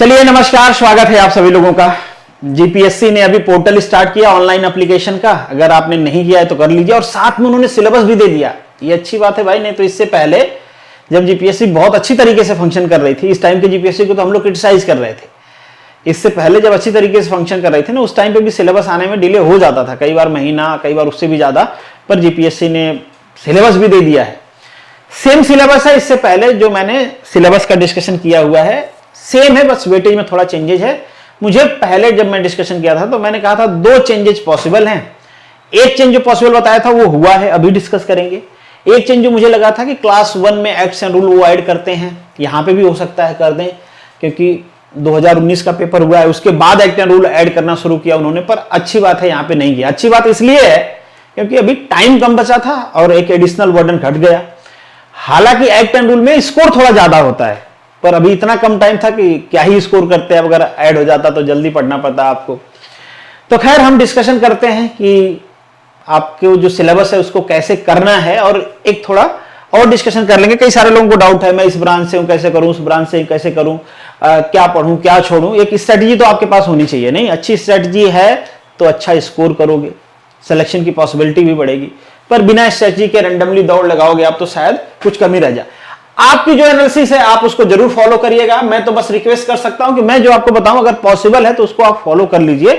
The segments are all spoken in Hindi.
चलिए नमस्कार, स्वागत है आप सभी लोगों का। जीपीएससी ने अभी पोर्टल स्टार्ट किया ऑनलाइन एप्लीकेशन का। अगर आपने नहीं किया है तो कर लीजिए, और साथ में उन्होंने सिलेबस भी दे दिया। ये अच्छी बात है भाई, नहीं तो इससे पहले जब जीपीएससी बहुत अच्छी तरीके से फंक्शन कर रही थी, इस टाइम के जीपीएससी को तो हम लोग क्रिटिसाइज कर रहे थे। इससे पहले जब अच्छी तरीके से फंक्शन कर रही थी ना, उस टाइम पे भी सिलेबस आने में डिले हो जाता था, कई बार महीना, कई बार उससे भी ज्यादा। पर जीपीएससी ने सिलेबस भी दे दिया है। सेम सिलेबस है, इससे पहले जो मैंने सिलेबस का डिस्कशन किया हुआ है सेम है, बस वेटेज में थोड़ा चेंजेस है। मुझे पहले जब मैं डिस्कशन किया था तो मैंने कहा था 2 चेंजेस पॉसिबल हैं। एक चेंज जो पॉसिबल बताया था वो हुआ है, अभी डिस्कस करेंगे। एक चेंज जो मुझे लगा था कि क्लास 1 में एक्ट एंड रूल वो ऐड करते हैं, यहां पे भी हो सकता है कर दें, क्योंकि 2019 का पेपर हुआ है, उसके बाद एक्ट एंड रूल ऐड करना शुरू किया उन्होंने। पर अच्छी बात है यहां पे नहीं किया। अच्छी बात इसलिए है क्योंकि अभी टाइम कम बचा था और एक एडिशनल वर्डन घट गया। हालांकि एक्ट एंड रूल में स्कोर थोड़ा ज्यादा होता है, पर अभी इतना कम टाइम था कि क्या ही स्कोर करते हैं। अगर ऐड हो जाता तो जल्दी पढ़ना पड़ता आपको। तो खैर हम डिस्कशन करते हैं कि आपके जो सिलेबस है उसको कैसे करना है, और एक थोड़ा और डिस्कशन कर लेंगे। कई सारे लोगों को डाउट है, मैं इस ब्रांच से हूं कैसे करूं, उस ब्रांच से कैसे करूं, क्या पढ़ूं क्या छोड़ूं। एक स्ट्रेटजी तो आपके पास होनी चाहिए। नहीं, अच्छी स्ट्रेटजी है तो अच्छा स्कोर करोगे, सिलेक्शन की पॉसिबिलिटी भी बढ़ेगी। पर बिना स्ट्रेटजी के रैंडमली दौड़ लगाओगे आप तो शायद कुछ कमी रह जाए। आपकी जो एनालिसिस है आप उसको जरूर फॉलो करिएगा। मैं तो बस रिक्वेस्ट कर सकता हूं कि मैं जो आपको बताऊं अगर पॉसिबल है तो उसको आप फॉलो कर लीजिए।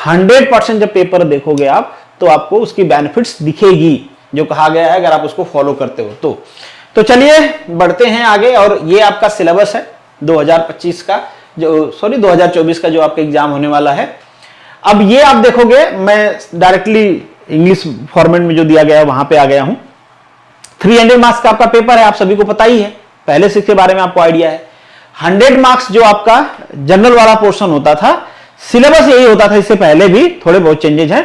100% जब पेपर देखोगे आप तो आपको उसकी बेनिफिट्स दिखेगी, जो कहा गया है, अगर आप उसको फॉलो करते हो तो चलिए बढ़ते हैं आगे। और ये आपका सिलेबस है 2025 का, जो 2024 का जो आपका एग्जाम होने वाला है। अब ये आप देखोगे, मैं डायरेक्टली इंग्लिश फॉर्मेट में जो दिया गया है वहां पे आ गया हूं। 300 मार्क्स का आपका पेपर है, आप सभी को पता ही है, पहले से इसके बारे में आपको आइडिया है। 100 मार्क्स जो आपका जनरल वाला पोर्शन होता था, सिलेबस यही होता था इससे पहले भी, थोड़े बहुत चेंजेस हैं,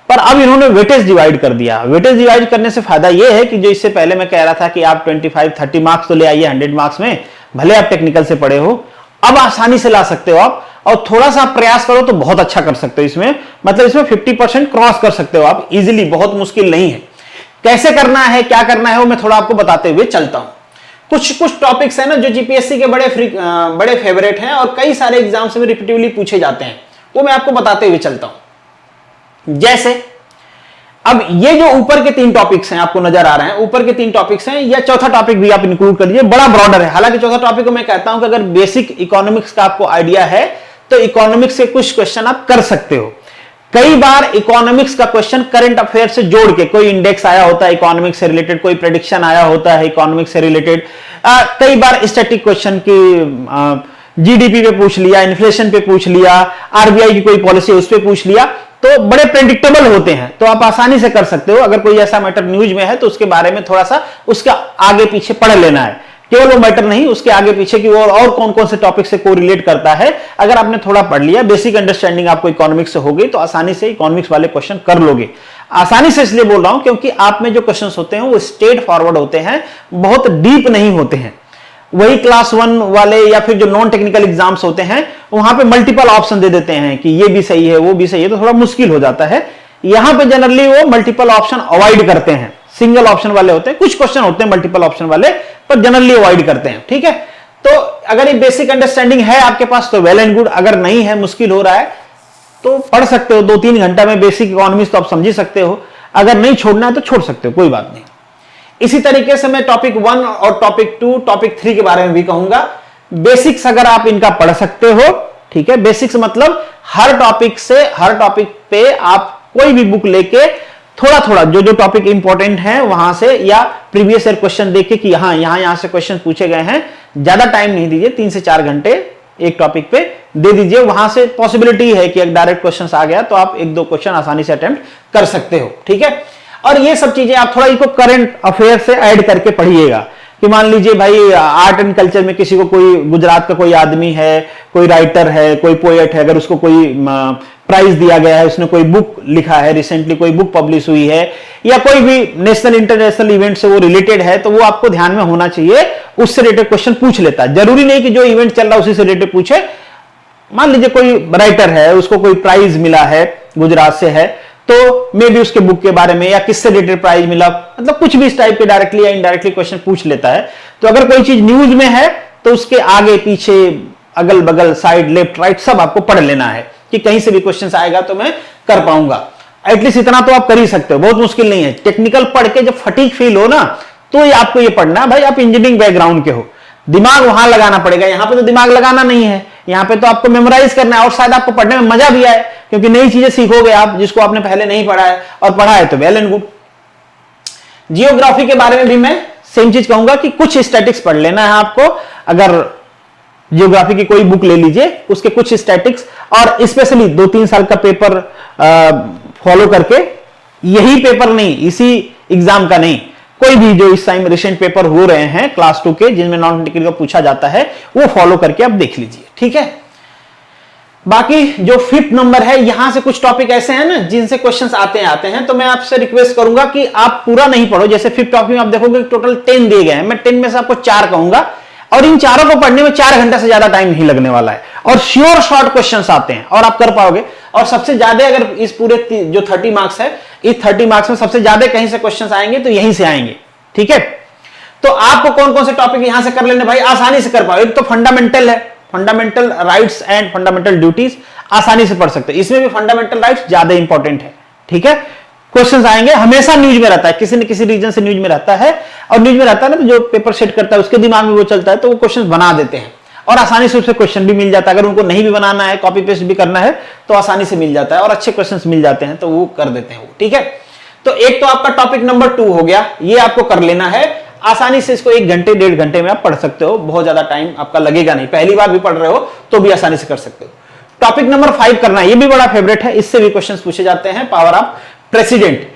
पर अब इन्होंने वेटेज डिवाइड कर दिया। वेटेज डिवाइड करने से फायदा यह है कि जो इससे पहले मैं कह रहा था कि आप 25-30 मार्क्स तो ले आइए 100 मार्क्स में, भले आप टेक्निकल से पढ़े हो, अब आसानी से ला सकते हो आप। और थोड़ा सा प्रयास करो तो बहुत अच्छा कर सकते हो इसमें, मतलब इसमें 50% क्रॉस कर सकते हो आप इजीली, बहुत मुश्किल नहीं है। कैसे करना है, क्या करना है, वो मैं थोड़ा आपको बताते हुए चलता हूं। कुछ टॉपिक्स है ना जो जीपीएससी के बड़े फेवरेट हैं और कई सारे एग्जाम्स में रिपीटिवली पूछे जाते हैं, वो मैं आपको बताते हुए चलता हूं। जैसे अब ये जो ऊपर के 3 टॉपिक्स हैं आपको नजर आ रहे हैं, ऊपर के 3 टॉपिक्स हैं, या चौथा टॉपिक भी आप इंक्लूड कर लीजिए, बड़ा ब्रॉडर है। हालांकि चौथा टॉपिक को मैं कहता हूं कि अगर बेसिक इकोनॉमिक्स का आपको आइडिया है तो इकोनॉमिक्स से कुछ क्वेश्चन आप कर सकते हो। कई बार इकोनॉमिक्स का क्वेश्चन करंट अफेयर से जोड़ के, कोई इंडेक्स आया होता है इकोनॉमिक्स से रिलेटेड, कोई प्रेडिक्शन आया होता है इकोनॉमिक्स से रिलेटेड, कई बार स्टैटिक क्वेश्चन की जीडीपी पे पूछ लिया, इन्फ्लेशन पे पूछ लिया, आरबीआई की कोई पॉलिसी उस पे पूछ लिया, तो बड़े प्रेडिक्टेबल होते हैं, तो आप आसानी से कर सकते हो। अगर कोई ऐसा मैटर न्यूज में है तो उसके बारे में थोड़ा सा उसका आगे पीछे पढ़ लेना है, केवल वो मैटर नहीं, उसके आगे पीछे की और कौन कौन से टॉपिक से कोरिलेट करता है, अगर आपने थोड़ा पढ़ लिया, बेसिक अंडरस्टैंडिंग आपको इकोनॉमिक्स से हो गई, तो आसानी से इकोनॉमिक्स वाले क्वेश्चन कर लोगे। आसानी से इसलिए बोल रहा हूं क्योंकि आप में जो क्वेश्चंस होते हैं वो स्ट्रेट फॉरवर्ड होते हैं, बहुत डीप नहीं होते हैं। वही क्लास 1 वाले या फिर जो नॉन टेक्निकल एग्जाम्स होते हैं वहां पे मल्टीपल ऑप्शन दे देते हैं कि ये भी सही है वो भी सही है, तो थोड़ा मुश्किल हो जाता है। यहां पे जनरली वो मल्टीपल ऑप्शन अवॉइड करते हैं, सिंगल ऑप्शन वाले होते हैं, कुछ क्वेश्चन होते हैं मल्टीपल ऑप्शन वाले, पर जनरली अवॉइड करते हैं। ठीक है, तो अगर ये बेसिक अंडरस्टैंडिंग है आपके पास तो वेल एंड गुड, अगर नहीं है, मुश्किल हो रहा है, तो पढ़ सकते हो 2-3 घंटा में बेसिक इकोनॉमिक्स तो आप समझ ही सकते हो। अगर नहीं छोड़ना है तो छोड़ सकते हो, कोई बात नहीं। इसी तरीके से मैं टॉपिक 1 और टॉपिक 2, टॉपिक 3 के बारे में भी कहूंगा। बेसिक्स अगर आप इनका पढ़ सकते हो, ठीक है, बेसिक्स मतलब हर टॉपिक पे आप कोई भी बुक लेके थोड़ा थोड़ा जो टॉपिक इंपॉर्टेंट है वहां से, या प्रीवियस ईयर क्वेश्चन देख के कि यहां से क्वेश्चन पूछे गए हैं, ज्यादा टाइम नहीं दीजिए, 3 से 4 घंटे एक टॉपिक पे दे दीजिए। वहां से पॉसिबिलिटी है कि अगर डायरेक्ट क्वेश्चन आ गया तो आप 1-2 क्वेश्चन आसानी से अटेम्प्ट कर सकते हो। ठीक है, और ये सब चीजें आप थोड़ा इनको करंट अफेयर से ऐड करके पढ़िएगा कि मान लीजिए भाई आर्ट एंड कल्चर में किसी को, कोई गुजरात का कोई आदमी है, कोई राइटर है, कोई पोएट है, अगर उसको कोई प्राइज दिया गया है, उसने कोई बुक लिखा है, रिसेंटली कोई बुक पब्लिश हुई है, या कोई भी नेशनल इंटरनेशनल इवेंट से वो रिलेटेड है, तो वो आपको ध्यान में होना चाहिए, उससे रिलेटेड क्वेश्चन पूछ लेता है। जरूरी नहीं कि जो इवेंट चल रहा है उसी से रिलेटेड पूछे। मान लीजिए कोई राइटर है, उसको कोई प्राइज मिला है, गुजरात से है, तो मे भी उसके बुक के बारे में या किससे रिलेटेड प्राइज मिला, मतलब कुछ भी इस टाइप के डायरेक्टली या इनडायरेक्टली क्वेश्चन पूछ लेता है। तो अगर कोई चीज न्यूज में है तो उसके आगे पीछे अगल बगल, साइड, लेफ्ट, राइट सब आपको पढ़ लेना है कि कहीं से भी क्वेश्चन आएगा तो मैं कर पाऊंगा। एटलीस्ट इतना तो आप कर ही सकते हो, बहुत मुश्किल नहीं है। टेक्निकल पढ़ के जब फटीग फील हो ना, तो ये आपको ये पढ़ना, भाई आप इंजीनियरिंग बैकग्राउंड के हो, दिमाग वहां लगाना पड़ेगा, यहां पे तो दिमाग लगाना नहीं है, यहां पे तो आपको मेमोराइज करना है और शायद आपको पढ़ने में मजा भी आए, क्योंकि नई चीजें सीखोगे आप जिसको आपने पहले नहीं पढ़ा है, और पढ़ा है तो वेल एंड गुड। जियोग्राफी के बारे में भी मैं सेम चीज कहूंगा कि कुछ स्टैटिक्स पढ़ लेना है आपको। अगर जियोग्राफी की कोई बुक ले लीजिए, उसके कुछ स्टैटिक्स और स्पेशली 2-3 साल का पेपर फॉलो करके, यही पेपर नहीं, इसी एग्जाम का नहीं, कोई भी जो इस टाइम रिसेंट पेपर हो रहे हैं क्लास 2 के जिनमें नॉन टेक्निकल का पूछा जाता है, वो फॉलो करके आप देख लीजिए, ठीक है। बाकी जो 5th नंबर है, यहां से कुछ टॉपिक ऐसे हैं ना जिनसे क्वेश्चंस आते हैं, तो मैं आपसे रिक्वेस्ट करूंगा कि आप पूरा नहीं पढ़ो। जैसे 5th टॉपिक में आप देखोगे टोटल 10 दिए गए हैं, मैं 10 में से आपको 4 कहूंगा, और इन चारों को पढ़ने में 4 घंटे से ज्यादा टाइम नहीं लगने वाला है, और श्योर शॉर्ट क्वेश्चंस आते हैं और आप कर पाओगे। और सबसे ज्यादा अगर इस पूरे जो 30 मार्क्स है, इस 30 मार्क्स में सबसे ज्यादा कहीं से क्वेश्चंस आएंगे तो यहीं से आएंगे, ठीक है। तो आपको कौन कौन से टॉपिक यहां से कर लेने भाई, आसानी से कर पाओ। एक तो फंडामेंटल है, fundamental rights and fundamental duties, आसानी से पढ़ सकते हो। इसमें भी फंडामेंटल राइट्स ज्यादा इंपॉर्टेंट है, ठीक है। क्वेश्चंस आएंगे, हमेशा न्यूज में रहता है, किसी न किसी रीजन से न्यूज में रहता है, और न्यूज में रहता है ना तो जो पेपर सेट करता है उसके दिमाग में वो चलता है, तो वो क्वेश्चंस बना देते हैं और आसानी से उससे क्वेश्चन भी मिल जाता है। अगर उनको नहीं भी बनाना है, कॉपी पेस्ट भी करना है, तो आसानी से मिल जाता है और अच्छे क्वेश्चंस मिल जाते हैं, तो वो कर देते हैं वो, ठीक है। तो एक तो आपका टॉपिक नंबर 2 हो गया, ये आपको कर लेना है आसानी से। इसको 1 घंटे 1.5 घंटे में आप पढ़ सकते हो, बहुत ज्यादा टाइम आपका लगेगा नहीं, पहली बार भी पढ़ रहे हो तो भी आसानी से कर सकते हो। टॉपिक नंबर 5 करना है, ये भी बड़ा फेवरेट है, इससे भी क्वेश्चंस पूछे जाते हैं, पावर ऑफ प्रेसिडेंट।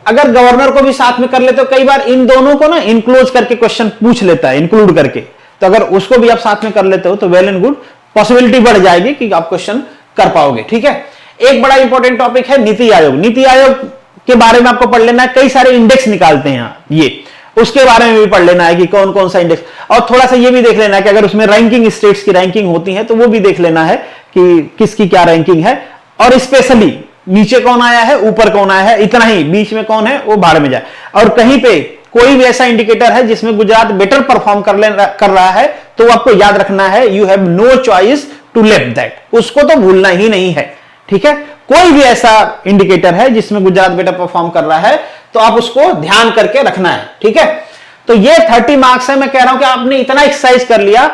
अगर गवर्नर को भी साथ में कर लेते हो, कई बार इन दोनों को ना इनक्लोज करके क्वेश्चन पूछ लेता है, इंक्लूड करके, तो अगर उसको भी आप साथ में कर लेते हो तो वेल एंड गुड, पॉसिबिलिटी बढ़ जाएगी कि आप क्वेश्चन कर पाओगे, ठीक है। एक बड़ा इंपॉर्टेंट टॉपिक है नीति आयोग। नीति आयोग के बारे में आपको पढ़ लेना है, कई सारे इंडेक्स निकालते हैं ये, उसके बारे में भी पढ़ लेना है कि कौन कौन सा इंडेक्स, और थोड़ा सा ये भी देख लेना है कि अगर उसमें रैंकिंग, स्टेट्स की रैंकिंग होती है तो वो भी देख लेना है कि किसकी क्या रैंकिंग है, और स्पेशली नीचे कौन आया है, ऊपर कौन आया है, इतना ही, बीच में कौन है वो भाड़ में जाए। और कहीं पे कोई भी ऐसा इंडिकेटर है जिसमें गुजरात बेटर परफॉर्म कर रहा है, तो आपको याद रखना है, you have no choice to left that, उसको तो भूलना ही नहीं है, ठीक है। कोई भी ऐसा इंडिकेटर है जिसमें गुजरात बेटर परफॉर्म कर रहा है तो आप उसको ध्यान करके रखना है, ठीक है। तो ये 30 मार्क्स है, मैं कह रहा हूं कि आपने इतना एक्सरसाइज कर लिया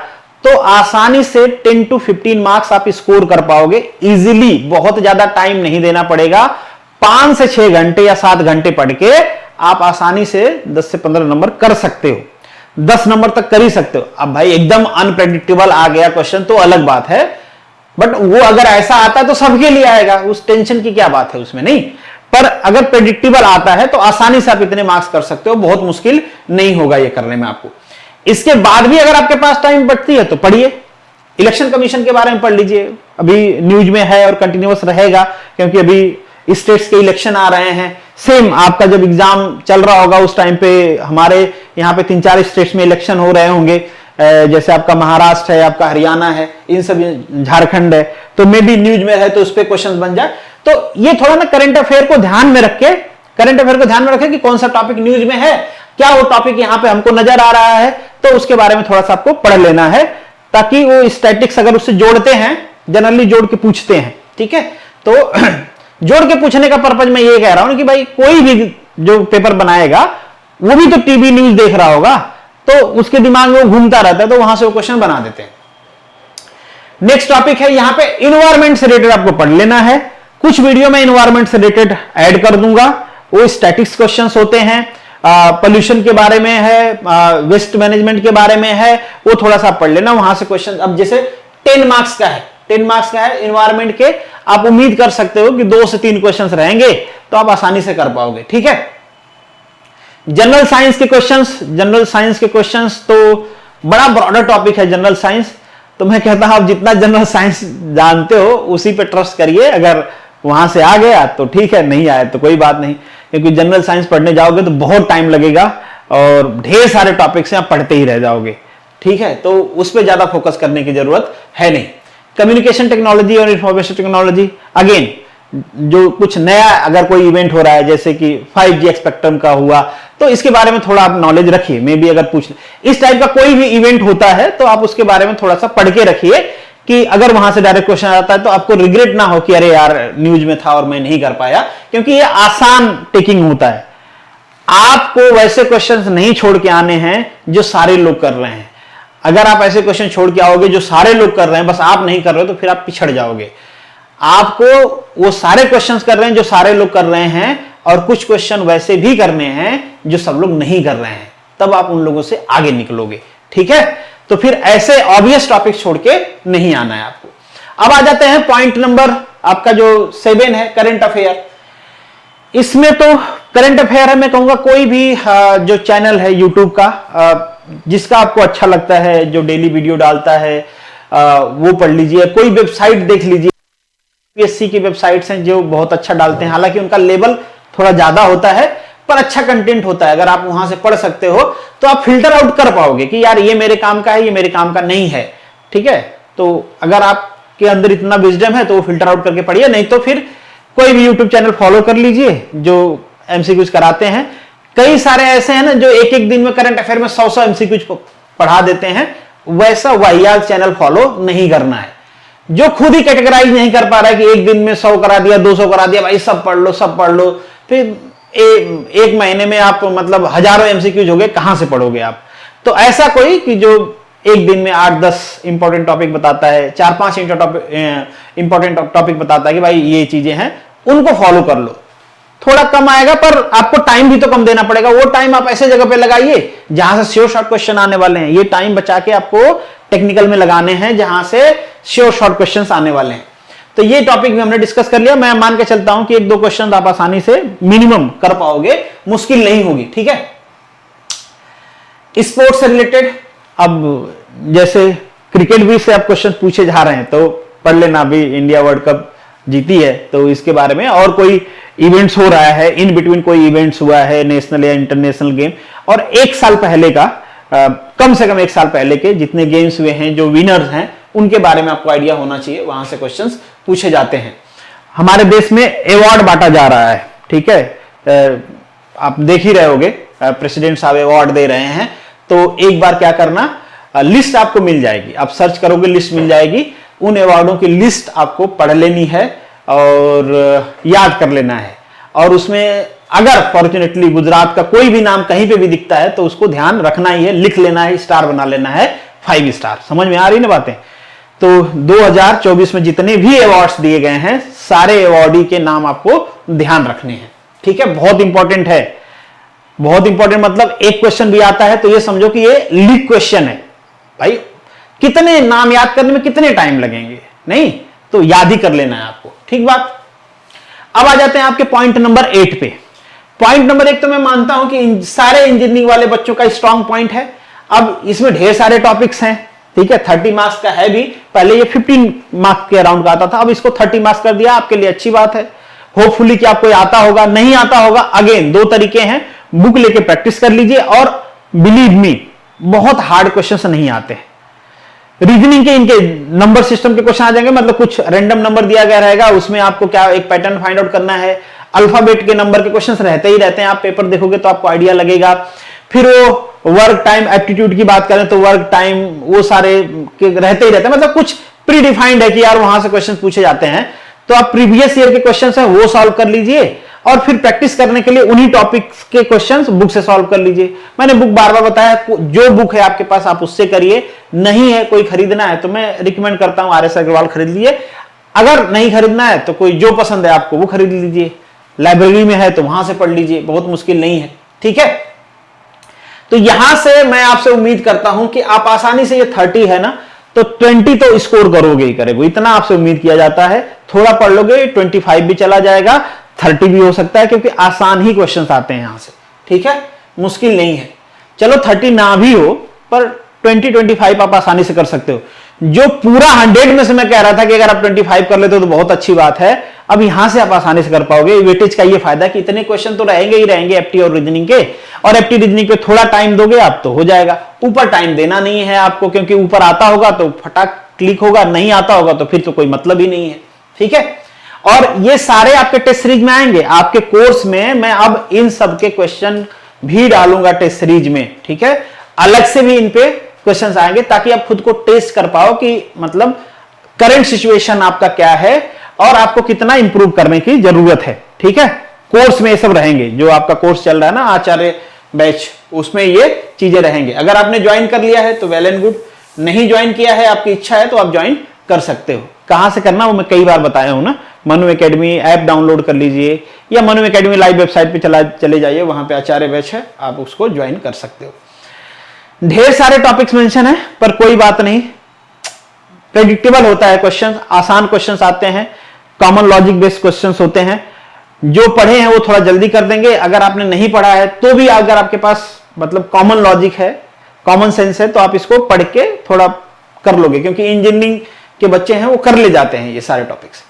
तो आसानी से 10 to 15 मार्क्स आप स्कोर कर पाओगे इजीली, बहुत ज्यादा टाइम नहीं देना पड़ेगा। 5 से 6 घंटे या 7 घंटे पढ़ के आप आसानी से 10 से 15 नंबर कर सकते हो, 10 नंबर तक कर ही सकते हो। अब भाई एकदम अनप्रेडिक्टेबल आ गया क्वेश्चन तो अलग बात है, बट वो अगर ऐसा आता है तो सबके लिए आएगा, उस टेंशन की क्या बात है उसमें, नहीं। पर अगर प्रेडिक्टेबल आता है तो आसानी से आप इतने मार्क्स कर सकते हो, बहुत मुश्किल नहीं होगा ये करने में आपको। इसके बाद भी अगर आपके पास टाइम बचती है तो पढ़िए, इलेक्शन कमीशन के बारे में पढ़ लीजिए, अभी न्यूज में है और कंटिन्यूअस रहेगा, क्योंकि अभी स्टेट्स के इलेक्शन आ रहे हैं। सेम आपका जब एग्जाम चल रहा होगा उस टाइम पे हमारे यहाँ पे 3-4 स्टेट्स में इलेक्शन हो रहे होंगे, जैसे आपका महाराष्ट्र है, आपका हरियाणा है, इन सब, झारखंड है, तो मे भी न्यूज में है तो उस पर क्वेश्चन बन जाए। तो ये थोड़ा ना करंट अफेयर को ध्यान में रख के कि कौन सा टॉपिक न्यूज में है, क्या वो टॉपिक यहां पे हमको नजर आ रहा है, तो उसके बारे में थोड़ा सा आपको पढ़ लेना है, ताकि वो स्टैटिक्स अगर उससे जोड़ते हैं, जनरली जोड़ के पूछते हैं, ठीक है। तो जोड़ के पूछने का पर्पज मैं ये कह रहा हूं कि भाई कोई भी जो पेपर बनाएगा वो भी तो टीवी न्यूज देख रहा होगा, तो उसके दिमाग में वो घूमता रहता है, तो वहां से वो क्वेश्चन बना देते हैं। नेक्स्ट टॉपिक है, यहां पे इन्वायरमेंट से रिलेटेड आपको पढ़ लेना है। कुछ वीडियो में इन्वायरमेंट से रिलेटेड ऐड कर दूंगा, वो स्टैटिक्स क्वेश्चंस होते हैं, पोल्यूशन के बारे में है, वेस्ट मैनेजमेंट के बारे में है, वो थोड़ा सा पढ़ लेना, वहां से क्वेश्चन। अब जैसे 10 मार्क्स का है इन्वायरमेंट के, आप उम्मीद कर सकते हो कि 2 से 3 क्वेश्चंस रहेंगे, तो आप आसानी से कर पाओगे, ठीक है। जनरल साइंस के क्वेश्चंस तो बड़ा ब्रॉडर टॉपिक है जनरल साइंस, तो मैं कहता हूं आप जितना जनरल साइंस जानते हो उसी पे ट्रस्ट करिए, अगर वहां से आ गया तो ठीक है, नहीं आया तो कोई बात नहीं, क्योंकि जनरल साइंस पढ़ने जाओगे तो बहुत टाइम लगेगा और ढेर सारे टॉपिक्स हैं, आप पढ़ते ही रह जाओगे, ठीक है। तो उस पर ज्यादा फोकस करने की जरूरत है नहीं। कम्युनिकेशन टेक्नोलॉजी और इंफॉर्मेशन टेक्नोलॉजी, अगेन जो कुछ नया अगर कोई इवेंट हो रहा है, जैसे कि 5G स्पेक्ट्रम का हुआ, तो इसके बारे में थोड़ा आप नॉलेज रखिए। मे बी अगर पूछ इस टाइप का कोई भी इवेंट होता है तो आप उसके बारे में थोड़ा सा पढ़ के रखिए कि अगर वहां से डायरेक्ट क्वेश्चन आता है तो आपको रिग्रेट ना हो कि अरे यार न्यूज में था और मैं नहीं कर पाया, क्योंकि ये आसान टेकिंग होता है। आपको वैसे क्वेश्चंस नहीं छोड़ के आने हैं जो सारे लोग कर रहे हैं। अगर आप ऐसे क्वेश्चन छोड़ के आओगे जो सारे लोग कर रहे हैं, बस आप नहीं कर रहे हो, तो फिर आप पिछड़ जाओगे। आपको वो सारे क्वेश्चंस कर रहे हैं जो सारे लोग कर रहे हैं, और कुछ क्वेश्चन वैसे भी करने हैं जो सब लोग नहीं कर रहे हैं, तब आप उन लोगों से आगे निकलोगे। ठीक है, तो फिर ऐसे ऑब्वियस टॉपिक छोड़ के नहीं आना है आपको। अब आ जाते हैं पॉइंट नंबर आपका जो 7 है, करंट अफेयर। इसमें तो करंट अफेयर है, मैं कहूंगा कोई भी जो चैनल है यूट्यूब का, जिसका आपको अच्छा लगता है, जो डेली वीडियो डालता है, वो पढ़ लीजिए। कोई वेबसाइट देख लीजिए, यूपीएससी की वेबसाइट्स हैं जो बहुत अच्छा डालते हैं, हालांकि उनका लेवल थोड़ा ज्यादा होता है पर अच्छा कंटेंट होता है। अगर आप वहां से पढ़ सकते हो तो आप फिल्टर आउट कर पाओगे कि यार ये मेरे काम का है, ये मेरे काम का नहीं है। ठीक है, तो अगर आपके अंदर इतना विजडम है तो वो फिल्टर आउट करके पढ़िए, नहीं तो फिर कोई भी यूट्यूब चैनल फॉलो कर लीजिए जो एमसीक्यूज कराते हैं। कई सारे ऐसे हैं ना जो एक एक दिन में करंट अफेयर में 100 एमसीक्यूज पढ़ा देते हैं, वैसा वाहियात चैनल फॉलो नहीं करना है। जो खुद ही कैटेगराइज नहीं कर पा रहा है कि एक दिन में 100 करा दिया, 200 करा दिया, भाई सब पढ़ लो सब पढ़ लो, फिर एक महीने में आप मतलब हजारों एमसीक्यूज हो गए, कहां से पढ़ोगे आप। तो ऐसा कोई कि जो एक दिन में 8-10 इंपॉर्टेंट टॉपिक बताता है, 4-5 इंपॉर्टेंट टॉपिक बताता है कि भाई ये चीजें हैं, उनको फॉलो कर लो। थोड़ा कम आएगा पर आपको टाइम भी तो कम देना पड़ेगा। वो टाइम आप ऐसे जगह पे लगाइए जहां से श्योर शॉर्ट क्वेश्चन आने वाले हैं। ये टाइम बचा के आपको टेक्निकल में लगाने हैं जहां से श्योर शॉर्ट क्वेश्चंस आने वाले हैं। तो ये टॉपिक भी हमने डिस्कस कर लिया। मैं मान के चलता हूं कि 1-2 क्वेश्चन आप आसानी से मिनिमम कर पाओगे, मुश्किल नहीं होगी। ठीक है, स्पोर्ट्स से रिलेटेड, अब जैसे क्रिकेट भी से आप क्वेश्चन पूछे जा रहे हैं तो पढ़ लेना। अभी इंडिया वर्ल्ड कप जीती है तो इसके बारे में, और कोई इवेंट्स हो रहा है, इन बिटवीन कोई इवेंट्स हुआ है नेशनल या इंटरनेशनल गेम, और 1 साल पहले का, कम से कम 1 साल पहले के जितने गेम्स हुए हैं, जो विनर्स हैं, उनके बारे में आपको आइडिया होना चाहिए। वहां से क्वेश्चंस पूछे जाते हैं। हमारे देश में अवार्ड बांटा जा रहा है। ठीक है, आप देख ही रहे होगे, प्रेसिडेंट साहब अवार्ड दे रहे हैं। तो एक बार क्या करना, लिस्ट आपको मिल जाएगी, आप सर्च करोगे लिस्ट मिल जाएगी। उन अवार्डों की लिस्ट आपको पढ़ लेनी है और याद कर लेना है। और उसमें अगर फॉर्चुनेटली गुजरात का कोई भी नाम कहीं पे भी दिखता है तो उसको ध्यान रखना ही है, लिख लेना है, स्टार बना लेना है, 5 स्टार। समझ में आ रही ना बातें। तो 2024 में जितने भी अवार्ड्स दिए गए हैं, सारे अवार्डी के नाम आपको ध्यान रखने हैं। ठीक है, बहुत इंपॉर्टेंट है, बहुत इंपॉर्टेंट। मतलब एक क्वेश्चन भी आता है तो ये समझो कि ये लीक क्वेश्चन है। भाई कितने नाम याद करने में कितने टाइम लगेंगे, नहीं तो याद ही कर लेना है आपको। ठीक बात। अब आ जाते हैं आपके पॉइंट नंबर 8 पे। पॉइंट नंबर 1 तो मैं मानता हूं कि सारे इंजीनियरिंग वाले बच्चों का स्ट्रांग पॉइंट है। अब इसमें ढेर सारे टॉपिक्स हैं। ठीक है, 30 मार्क्स का है भी। पहले ये 15 मार्क्स के अराउंड का आता था, अब इसको 30 मार्क्स कर दिया। आपके लिए अच्छी बात है। होपफुली कि आपको आता होगा, नहीं आता होगा, अगेन 2 तरीके हैं, बुक लेके प्रैक्टिस कर लीजिए, और बिलीव मी बहुत हार्ड क्वेश्चन नहीं आते। रीजनिंग के इनके नंबर सिस्टम के क्वेश्चन आ जाएंगे, मतलब कुछ रैंडम नंबर दिया गया रहेगा, उसमें आपको क्या एक पैटर्न फाइंड आउट करना है। अल्फाबेट के नंबर के क्वेश्चंस रहते ही रहते हैं, आप पेपर देखोगे तो आपको आइडिया लगेगा। फिर वो वर्क टाइम एप्टीट्यूड की बात करें तो वर्क टाइम वो सारे के रहते ही रहते हैं, मतलब कुछ प्री डिफाइंड है कि यार वहां से क्वेश्चन पूछे जाते हैं। तो आप प्रीवियस ईयर के क्वेश्चंस हैं वो सॉल्व कर लीजिए, और फिर प्रैक्टिस करने के लिए उन्हीं टॉपिक्स के क्वेश्चंस बुक से सॉल्व कर लीजिए। मैंने बुक बार बार बताया, जो बुक है आपके पास आप उससे करिए। नहीं है कोई खरीदना है तो मैं रिकमेंड करता हूं RS अग्रवाल खरीद लीजिए। अगर नहीं खरीदना है तो कोई जो पसंद है आपको वो खरीद लीजिए। लाइब्रेरी में है तो वहां से पढ़ लीजिए, बहुत मुश्किल नहीं है। ठीक है, तो यहां से मैं आपसे उम्मीद करता हूं कि आप आसानी से, ये 30 है ना, तो 20 तो स्कोर करोगे ही करोगे, इतना आपसे उम्मीद किया जाता है। थोड़ा पढ़ लोगे 25 भी चला जाएगा, 30 भी हो सकता है, क्योंकि आसान ही क्वेश्चंस आते हैं यहां से। ठीक है, मुश्किल नहीं है। चलो 30 ना भी हो पर 20-25 आप आसानी से कर सकते हो। जो पूरा 100 में से मैं कह रहा था कि अगर आप 25 कर लेते हो तो बहुत अच्छी बात है, अब यहां से आप आसानी से कर पाओगे। वेटेज का ये फायदा कि इतने क्वेश्चन तो रहेंगे ही रहेंगे एप्टी और रीजनिंग के, और एप्टी रीजनिंग पे थोड़ा टाइम दोगे आप तो हो जाएगा। ऊपर टाइम देना नहीं है आपको, क्योंकि ऊपर आता होगा तो फटाक क्लिक होगा, नहीं आता होगा तो फिर तो कोई मतलब ही नहीं है। ठीक है, और ये सारे आपके टेस्ट सीरीज में आएंगे। आपके कोर्स में मैं अब इन सब के क्वेश्चन भी डालूंगा टेस्ट सीरीज में। ठीक है, अलग से भी इन पे क्वेश्चंस आएंगे ताकि आप खुद को टेस्ट कर पाओ कि मतलब करंट सिचुएशन आपका क्या है और आपको कितना इंप्रूव करने की जरूरत है। ठीक है, कोर्स में ये सब रहेंगे, जो आपका कोर्स चल रहा है ना आचार्य बैच, उसमें ये चीजें रहेंगे। अगर आपने ज्वाइन कर लिया है तो वेल एंड गुड, नहीं ज्वाइन किया है, आपकी इच्छा है तो आप ज्वाइन कर सकते हो। कहां से करना वो मैं कई बार बताया हूं ना, मनु एकेडमी ऐप डाउनलोड कर लीजिए या मनु एकेडमी लाइव वेबसाइट पे चले जाइए, वहां पे आचार्य बैच है, आप उसको ज्वाइन कर सकते हो। ढेर सारे टॉपिक्स मेंशन है पर कोई बात नहीं, प्रेडिक्टेबल होता है क्वेश्चन, आसान क्वेश्चंस आते हैं, कॉमन लॉजिक बेस्ड क्वेश्चंस होते हैं। जो पढ़े हैं वो थोड़ा जल्दी कर देंगे, अगर आपने नहीं पढ़ा है तो भी अगर आपके पास मतलब कॉमन लॉजिक है, कॉमन सेंस है, तो आप इसको पढ़ के थोड़ा कर लोगे, क्योंकि इंजीनियरिंग के बच्चे हैं वो कर ले जाते हैं ये सारे टॉपिक्स।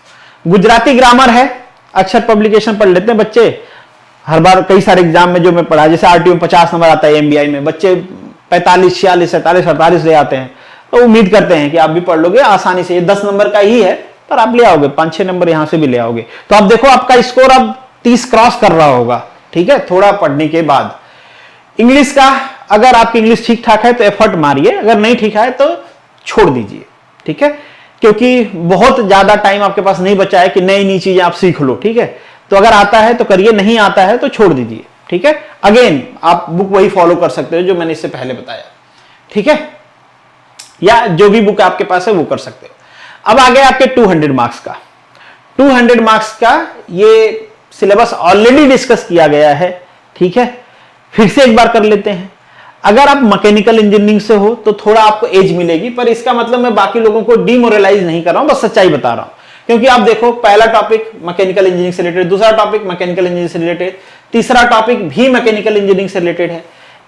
गुजराती ग्रामर है, अक्षर पब्लिकेशन पढ़ लेते हैं बच्चे, हर बार कई सारे एग्जाम में जो मैं पढ़ा, जैसे आरटीओ 50 नंबर आता है, एमबीआई में बच्चे 45, 46, 47, 48 ले आते हैं, तो उम्मीद करते हैं कि आप भी पढ़ लोगे आसानी से। ये 10 नंबर का ही है पर आप ले आओगे, 5-6 नंबर यहां से भी ले आओगे, तो आप देखो आपका स्कोर अब 30 क्रॉस कर रहा होगा। ठीक है, थोड़ा पढ़ने के बाद। इंग्लिश का, अगर आपकी इंग्लिश ठीक ठाक है तो एफर्ट मारिए, अगर नहीं ठीक है तो छोड़ दीजिए। ठीक है, क्योंकि बहुत ज्यादा टाइम आपके पास नहीं बचा है कि नई नई चीजें आप सीख लो। ठीक है, तो अगर आता है तो करिए, नहीं आता है तो छोड़ दीजिए। ठीक है, अगेन आप बुक वही फॉलो कर सकते हो जो मैंने इससे पहले बताया। ठीक है, या जो भी बुक आपके पास है वो कर सकते हो। अब आ गया आपके 200 मार्क्स का। 200 मार्क्स का ये सिलेबस ऑलरेडी डिस्कस किया गया है। ठीक है, फिर से एक बार कर लेते हैं। अगर आप मैकेनिकल इंजीनियरिंग से हो तो थोड़ा आपको एज मिलेगी, पर इसका मतलब मैं बाकी लोगों को डिमोरलाइज नहीं कर रहा हूं, बस सच्चाई बता रहा हूं। क्योंकि आप देखो, पहला टॉपिक मैकेनिकल इंजीनियरिंग से रिलेटेड, दूसरा टॉपिक मैकेनिकल इंजीनियरिंग से रिलेटेड, तीसरा टॉपिक भी मैकेनिकल इंजीनियरिंग से रिलेटेड है।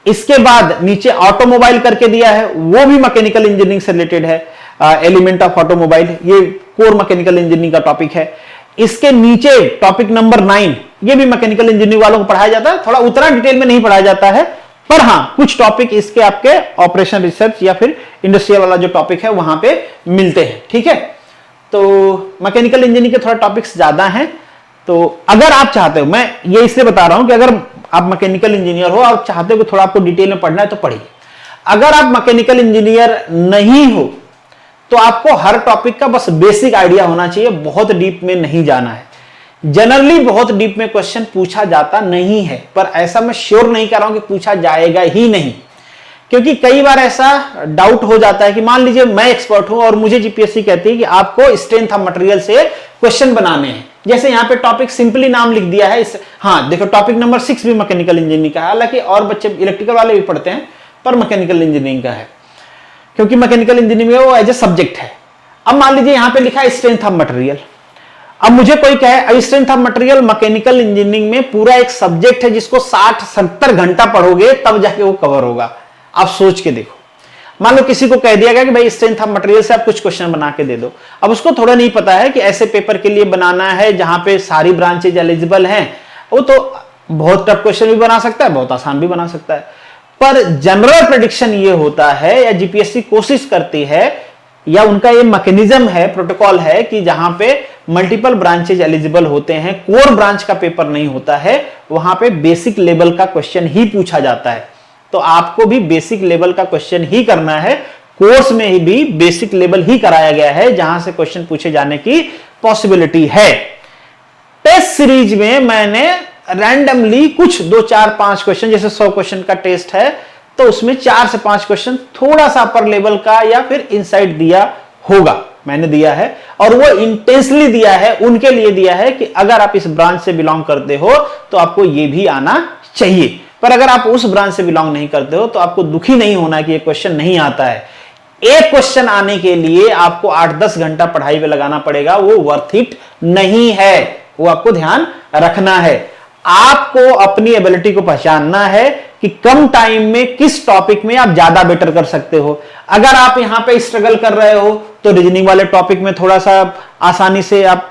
इसके बाद नीचे ऑटोमोबाइल करके दिया है, वो भी मैकेनिकल इंजीनियरिंग से रिलेटेड है, एलिमेंट ऑफ ऑटोमोबाइल, ये कोर मैकेनिकल इंजीनियरिंग का टॉपिक है। इसके नीचे टॉपिक नंबर 9, ये भी मैकेनिकल इंजीनियरिंग वालों को पढ़ाया जाता है, थोड़ा उतना डिटेल में नहीं पढ़ाया जाता है, पर हां कुछ टॉपिक इसके आपके ऑपरेशन रिसर्च या फिर इंडस्ट्रियल वाला जो टॉपिक है वहां पे मिलते हैं। ठीक है, तो मैकेनिकल इंजीनियरिंग के थोड़ा टॉपिक्स ज्यादा हैं, तो अगर आप चाहते हो, मैं ये इसलिए बता रहा हूं कि अगर आप मैकेनिकल इंजीनियर हो और चाहते हो कि थोड़ा आपको डिटेल में पढ़ना है तो पढ़िए। अगर आप मैकेनिकल इंजीनियर नहीं हो तो आपको हर टॉपिक का बस बेसिक आइडिया होना चाहिए, बहुत डीप में नहीं जाना है। जनरली बहुत डीप में क्वेश्चन पूछा जाता नहीं है, पर ऐसा मैं श्योर नहीं कर रहा हूं कि पूछा जाएगा ही नहीं, क्योंकि कई बार ऐसा डाउट हो जाता है कि मान लीजिए मैं एक्सपर्ट हूं और मुझे जीपीएससी कहती है कि आपको स्ट्रेंथ ऑफ मटेरियल से क्वेश्चन बनाने हैं। जैसे यहां पे टॉपिक सिंपली नाम लिख दिया है, हाँ देखो टॉपिक नंबर 6 भी मैकेनिकल इंजीनियरिंग का है, हालांकि और बच्चे इलेक्ट्रिकल वाले भी पढ़ते हैं, पर मैकेनिकल इंजीनियरिंग का है, क्योंकि मैकेनिकल इंजीनियरिंग में वो एज ए सब्जेक्ट है। अब मान लीजिए यहां पे लिखा है स्ट्रेंथ ऑफ मटेरियल, अब मुझे कोई कहे strength of material mechanical engineering में पूरा एक सब्जेक्ट है जिसको 60-70 घंटा पढ़ोगे तब जाके वो कवर होगा। आप सोच के देखो, मान लो किसी को कह दिया गया कि भाई स्ट्रेंथ ऑफ मटेरियल से आप कुछ क्वेश्चन बना के दे दो, अब उसको थोड़ा नहीं पता है कि ऐसे पेपर के लिए बनाना है जहां पे सारी ब्रांचेज एलिजिबल हैं, वो तो बहुत टफ क्वेश्चन भी बना सकता है, बहुत आसान भी बना सकता है, पर जनरल प्रेडिक्शन ये होता है या जीपीएससी कोशिश करती है या उनका ये मैकेनिज्म है, प्रोटोकॉल है कि जहां पे मल्टीपल ब्रांचेज एलिजिबल होते हैं, कोर ब्रांच का पेपर नहीं होता है, वहां पे बेसिक लेवल का क्वेश्चन ही पूछा जाता है। तो आपको भी बेसिक लेवल का क्वेश्चन ही करना है, कोर्स में ही भी बेसिक लेवल ही कराया गया है जहां से क्वेश्चन पूछे जाने की पॉसिबिलिटी है। टेस्ट सीरीज में मैंने रैंडमली कुछ 2, 4, 5 क्वेश्चन, जैसे 100 क्वेश्चन का टेस्ट है तो उसमें 4 से 5 क्वेश्चन थोड़ा सा अपर लेवल का या फिर इनसाइड दिया होगा, मैंने दिया है, और वो इंटेंसली दिया है, उनके लिए दिया है कि अगर आप इस ब्रांच से बिलोंग करते हो तो आपको ये भी आना चाहिए, पर अगर आप उस ब्रांच से बिलोंग नहीं करते हो तो आपको दुखी नहीं होना कि ये क्वेश्चन नहीं आता है। एक क्वेश्चन आने के लिए आपको 8-10 घंटा पढ़ाई पे लगाना पड़ेगा, वो वर्थ इट नहीं है, वो आपको ध्यान रखना है। आपको अपनी एबिलिटी को पहचानना है कि कम टाइम में किस टॉपिक में आप ज्यादा बेटर कर सकते हो। अगर आप यहां पे स्ट्रगल कर रहे हो तो रीजनिंग वाले टॉपिक में थोड़ा सा आसानी से आप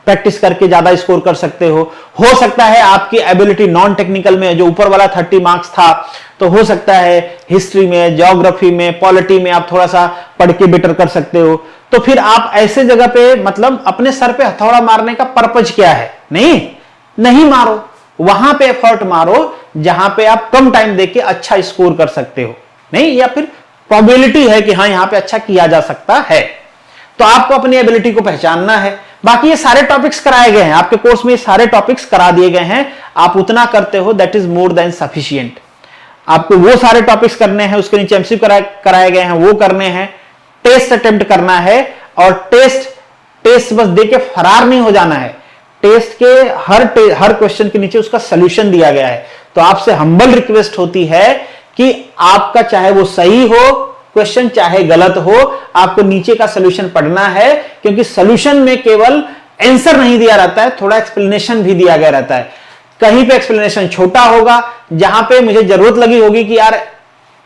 प्रैक्टिस करके ज्यादा स्कोर कर सकते हो सकता है आपकी एबिलिटी नॉन टेक्निकल में, जो ऊपर वाला 30 मार्क्स था, तो हो सकता है हिस्ट्री में, ज्योग्राफी में, पॉलिटी में आप थोड़ा सा पढ़ के बेटर कर सकते हो। तो फिर आप ऐसे जगह पे मतलब अपने सर पे हथौड़ा मारने का पर्पज क्या है? नहीं मारो, वहां पे एफर्ट मारो जहां पे आप कम टाइम देके अच्छा स्कोर कर सकते हो, नहीं, या फिर प्रोबेबिलिटी है कि हाँ यहां पे अच्छा किया जा सकता है। तो आपको अपनी एबिलिटी को पहचानना है। बाकी ये सारे टॉपिक्स कराए गए हैं आपके कोर्स में, ये सारे टॉपिक्स करा दिए गए हैं, आप उतना करते हो that is more than sufficient. आपको वो सारे टॉपिक्स करने हैं, उसके नीचे एमसीक्यू कराए गए हैं वो करने हैं, टेस्ट अटेम्प्ट करना है, और टेस्ट बस दे के फरार नहीं हो जाना है। टेस्ट के हर क्वेश्चन के नीचे उसका सोल्यूशन दिया गया है। तो आपसे हम्बल रिक्वेस्ट होती है कि आपका चाहे वो सही हो क्वेश्चन चाहे गलत हो, आपको नीचे का सोल्यूशन पढ़ना है, क्योंकि सोल्यूशन में केवल आंसर नहीं दिया रहता है, थोड़ा एक्सप्लेनेशन भी दिया गया रहता है। कहीं पे एक्सप्लेनेशन छोटा होगा, जहां पे मुझे जरूरत लगी होगी कि यार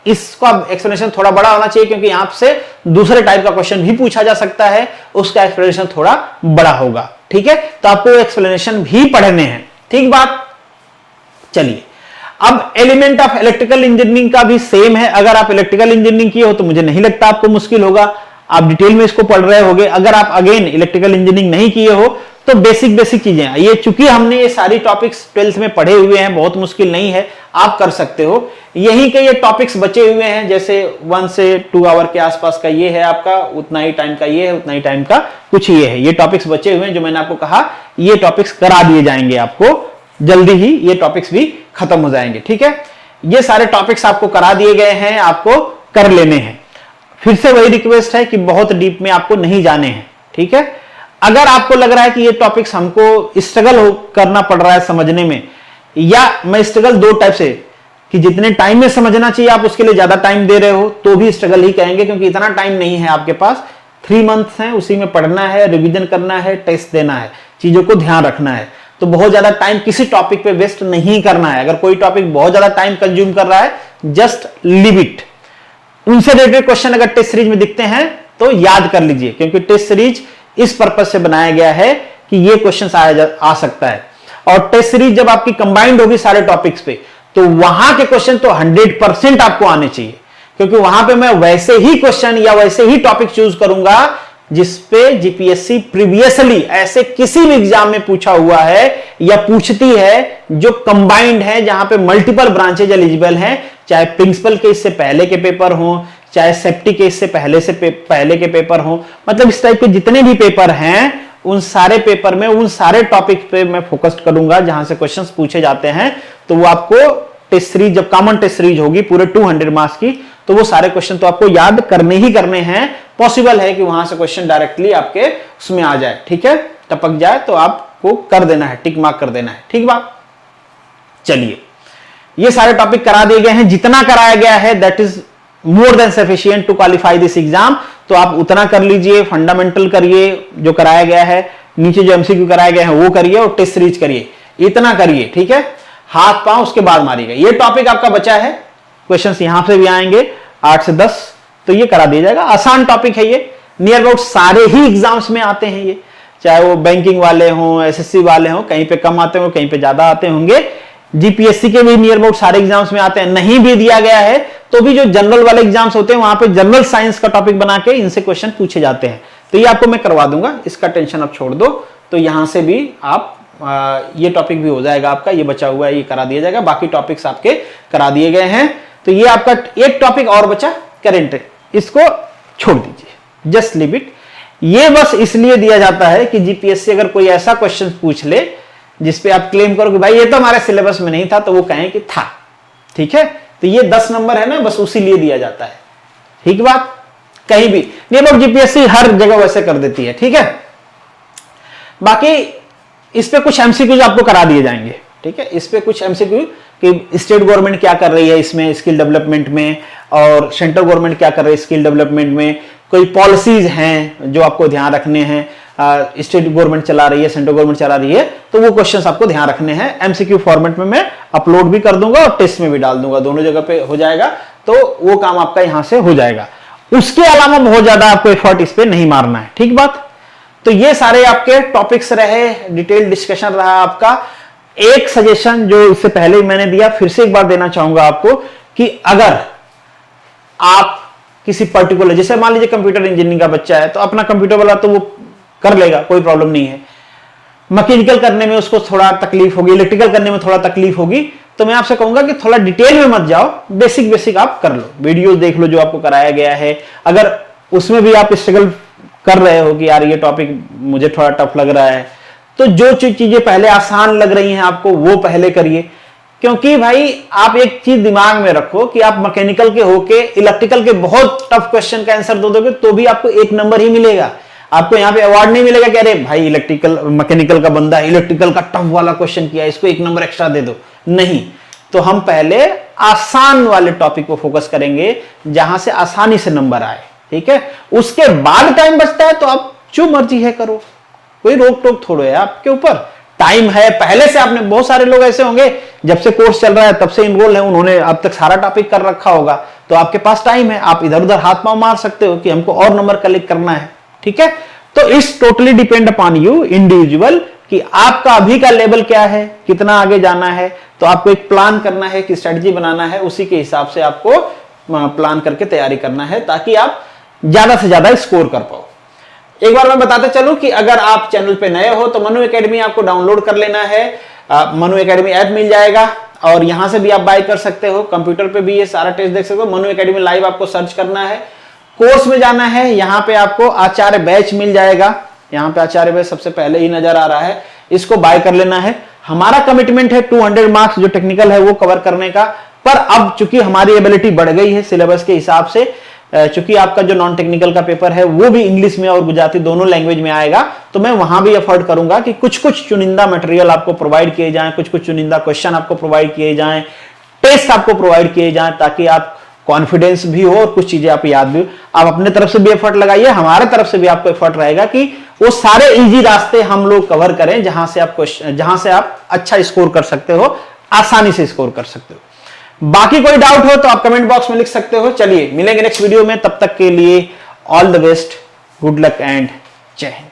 इसका एक्सप्लेनेशन थोड़ा बड़ा होना चाहिए, क्योंकि यहां से दूसरे टाइप का क्वेश्चन भी पूछा जा सकता है, उसका एक्सप्लेनेशन थोड़ा बड़ा होगा। ठीक है, तो आपको एक्सप्लेनेशन भी पढ़ने हैं। ठीक बात। चलिए, अब एलिमेंट ऑफ इलेक्ट्रिकल इंजीनियरिंग का भी सेम है। अगर आप इलेक्ट्रिकल इंजीनियरिंग किए हो तो मुझे नहीं लगता आपको मुश्किल होगा, आप डिटेल में इसको पढ़ रहे होगे। अगर आप अगेन इलेक्ट्रिकल इंजीनियरिंग नहीं किए हो तो बेसिक चीजें ये, चूंकि हमने ये सारी टॉपिक्स 12th में पढ़े हुए हैं, बहुत मुश्किल नहीं है, आप कर सकते हो। यही के ये टॉपिक्स बचे हुए हैं, जैसे 1 से 2 आवर के आसपास का ये है आपका, उतना ही टाइम का ये है, उतना ही टाइम का कुछ ये है। ये टॉपिक्स बचे हुए हैं जो मैंने आपको कहा, ये टॉपिक्स करा दिए जाएंगे आपको जल्दी ही, ये टॉपिक्स भी खत्म हो जाएंगे। ठीक है, ये सारे टॉपिक्स आपको करा दिए गए हैं, आपको कर लेने हैं। फिर से वही रिक्वेस्ट है कि बहुत डीप में आपको नहीं जाने हैं। ठीक है, अगर आपको लग रहा है कि ये टॉपिक्स हमको स्ट्रगल करना पड़ रहा है समझने में, या मैं स्ट्रगल दो टाइप से, कि जितने टाइम में समझना चाहिए आप उसके लिए ज्यादा टाइम दे रहे हो तो भी स्ट्रगल ही कहेंगे, क्योंकि इतना टाइम नहीं है आपके पास। 3 मंथ्स हैं, उसी में पढ़ना है, रिवीजन करना है, टेस्ट देना है, चीजों को ध्यान रखना है। तो बहुत ज्यादा टाइम किसी टॉपिक पे वेस्ट नहीं करना है। अगर कोई टॉपिक बहुत ज्यादा टाइम कंज्यूम कर रहा है, जस्ट लीव इट। उनसे रिलेटेड क्वेश्चन अगर टेस्ट सीरीज में दिखते हैं तो याद कर लीजिए, क्योंकि टेस्ट सीरीज इस पर्पज से बनाया गया है कि ये क्वेश्चन आ सकता है। और टेस्ट सीरीज जब आपकी कंबाइंड होगी सारे टॉपिक्स पे, तो वहां के क्वेश्चन तो 100% आपको आने चाहिए, क्योंकि वहां पे मैं वैसे ही क्वेश्चन या वैसे ही टॉपिक चूज करूंगा जिसपे जीपीएससी प्रीवियसली ऐसे किसी भी एग्जाम में पूछा हुआ है या पूछती है, जो कंबाइंड है, जहां पे मल्टीपल ब्रांचेज एलिजिबल हैं, चाहे प्रिंसिपल केस से पहले के पेपर हो, चाहे सेफ्टी केस से पहले के पेपर हो, मतलब इस टाइप के जितने भी पेपर हैं, उन सारे पेपर में उन सारे टॉपिक पे मैं फोकस करूंगा जहां से क्वेश्चंस पूछे जाते हैं। तो वो आपको टेस्ट सीरीज, जब कॉमन टेस्ट सीरीज होगी पूरे 200 मार्क्स की, तो वो सारे क्वेश्चन तो आपको याद करने ही करने हैं। पॉसिबल है कि वहां से क्वेश्चन डायरेक्टली आपके उसमें आ जाए, ठीक है, टपक जाए, तो आपको कर देना है, टिक मार्क कर देना है। ठीक बात। चलिए, ये सारे टॉपिक करा दिए गए हैं, जितना कराया गया है that is more than sufficient to qualify this exam. तो आप उतना कर लीजिए, फंडामेंटल करिए जो कराया गया है, नीचे जो एमसीक्यू कराए गए हैं वो करिए, और टेस्ट सीरीज करिए, इतना करिए। ठीक है, हाथ पांव उसके बाद मारिएगा। ये टॉपिक आपका बचा है, क्वेश्चंस यहां से भी आएंगे 8 से 10, तो ये करा दिया जाएगा। आसान टॉपिक है ये, नियर अबाउट सारे ही एग्जाम्स में आते हैं ये, चाहे वो बैंकिंग वाले हों, एसएससी वाले हों, कहीं पे कम आते होंगे, कहीं पे ज्यादा आते होंगे। जीपीएससी के भी नियर अबाउट सारे एग्जाम्स में आते हैं। नहीं भी दिया गया है तो भी जो जनरल वाले एग्जाम्स होते हैं वहां पे जनरल साइंस का टॉपिक बना के इनसे क्वेश्चन पूछे जाते हैं। तो ये आपको मैं करवा दूंगा, इसका टेंशन आप छोड़ दो। तो यहां से भी आप ये टॉपिक भी हो जाएगा आपका, ये बचा हुआ है ये करा दिया जाएगा, बाकी टॉपिक्स आपके करा दिए गए हैं। तो ये आपका एक टॉपिक और बचा, करेंट, इसको छोड़ दीजिए, जस्ट लीव इट। ये बस इसलिए दिया जाता है कि जीपीएससी अगर कोई ऐसा क्वेश्चन पूछ ले जिसपे आप क्लेम करो कि भाई ये तो हमारे सिलेबस में नहीं था, तो वो कहें कि था। ठीक है, तो ये 10 नंबर है ना, बस उसी लिए दिया जाता है। ठीक बात। कहीं भी नहीं, अब जीपीएससी हर जगह वैसे कर देती है। ठीक है, बाकी इस पे कुछ एमसीक्यूज आपको करा दिए जाएंगे। ठीक है, इस पे कुछ एमसीक्यू कि स्टेट गवर्नमेंट क्या कर रही है इसमें स्किल डेवलपमेंट में, और सेंट्रल गवर्नमेंट क्या कर रही है स्किल डेवलपमेंट में, कोई पॉलिसीज हैं जो आपको ध्यान रखने हैं। स्टेट गवर्नमेंट चला रही है, सेंट्रल गवर्नमेंट चला रही है, तो वो क्वेश्चंस आपको ध्यान रखने हैं। एमसीक्यू फॉर्मेट में मैं अपलोड भी कर दूंगा और टेस्ट में भी डाल दूंगा, दोनों जगह पे हो जाएगा। तो वो काम आपका यहां से हो जाएगा। उसके अलावा बहुत ज्यादा आपको एफर्ट इस पे नहीं मारना है। ठीक बात। तो ये सारे आपके टॉपिक्स रहे, डिटेल डिस्कशन रहा आपका। एक सजेशन जो इससे पहले मैंने दिया, फिर से एक बार देना चाहूंगा आपको, कि अगर आप किसी पर्टिकुलर, जैसे मान लीजिए कंप्यूटर इंजीनियरिंग का बच्चा है, तो अपना कंप्यूटर वाला तो वो कर लेगा, कोई प्रॉब्लम नहीं है। मैकेनिकल करने में उसको थोड़ा तकलीफ होगी, इलेक्ट्रिकल करने में थोड़ा तकलीफ होगी, तो मैं आपसे कहूंगा कि थोड़ा डिटेल में मत जाओ, बेसिक आप कर लो, वीडियो देख लो जो आपको कराया गया है। अगर उसमें भी आप स्ट्रगल कर रहे हो कि यार ये टॉपिक मुझे थोड़ा टफ लग रहा है, तो जो चीजें पहले आसान लग रही हैं आपको वो पहले करिए। क्योंकि भाई आप एक चीज दिमाग में रखो कि आप मैकेनिकल के होके इलेक्ट्रिकल के बहुत टफ क्वेश्चन का आंसर दे दोगे तो भी आपको 1 नंबर ही मिलेगा। आपको यहाँ पे अवार्ड नहीं मिलेगा कि अरे भाई इलेक्ट्रिकल मैकेनिकल का बंदा इलेक्ट्रिकल का टफ वाला क्वेश्चन किया, इसको 1 नंबर एक्स्ट्रा दे दो। नहीं, तो हम पहले आसान वाले टॉपिक को फोकस करेंगे जहां से आसानी से नंबर आए, ठीक है। उसके बाद टाइम बचता है तो आप जो मर्जी है करो, कोई रोक टोक थोड़े है आपके ऊपर। टाइम है, पहले से आपने, बहुत सारे लोग ऐसे होंगे जब से कोर्स चल रहा है तब से इनरोल है, उन्होंने अब तक सारा टॉपिक कर रखा होगा, तो आपके पास टाइम है, आप इधर उधर हाथ पांव मार सकते हो कि हमको और नंबर कलेक्ट करना है, ठीक है। तो इस totally depend upon you individual कि आपका अभी का लेवल क्या है, कितना आगे जाना है। तो आपको एक प्लान करना है कि स्ट्रेटजी बनाना है, उसी के हिसाब से आपको प्लान करके तैयारी करना है ताकि आप ज्यादा से ज्यादा स्कोर कर पाओ। एक बार मैं बताते चलूं कि अगर आप चैनल पे नए हो तो मनु एकेडमी आपको डाउनलोड कर लेना है। मनु एकेडमी ऐप मिल जाएगा और यहां से भी आप बाय कर सकते हो, कंप्यूटर पे भी ये सारा टेस्ट देख सकते हो। मनु एकेडमी लाइव आपको सर्च करना है, कोर्स में जाना है, यहां पे आपको आचार्य बैच मिल जाएगा। यहां पे आचार्य बैच सबसे पहले ही नजर आ रहा है, इसको बाय कर लेना है। हमारा कमिटमेंट है 200 मार्क्स जो टेक्निकल है वो कवर करने का, पर अब चूंकि हमारी एबिलिटी बढ़ गई है सिलेबस के हिसाब से, चूंकि आपका जो नॉन टेक्निकल का पेपर है वो भी इंग्लिश में और गुजराती दोनों लैंग्वेज में आएगा, तो मैं वहां भी अफोर्ड करूंगा कि कुछ कुछ चुनिंदा मटेरियल आपको प्रोवाइड किए जाएं, कुछ कुछ चुनिंदा क्वेश्चन आपको प्रोवाइड किए जाएं, टेस्ट आपको प्रोवाइड किए जाएं, ताकि आप कॉन्फिडेंस भी हो और कुछ चीजें आप याद भी हो। आप अपने तरफ से भी एफर्ट लगाइए, हमारे तरफ से भी आपको एफर्ट रहेगा कि वो सारे इजी रास्ते हम लोग कवर करें जहां से आप अच्छा स्कोर कर सकते हो, आसानी से स्कोर कर सकते हो। बाकी कोई डाउट हो तो आप कमेंट बॉक्स में लिख सकते हो। चलिए मिलेंगे नेक्स्ट वीडियो में, तब तक के लिए all the best, good luck and जय हिंद।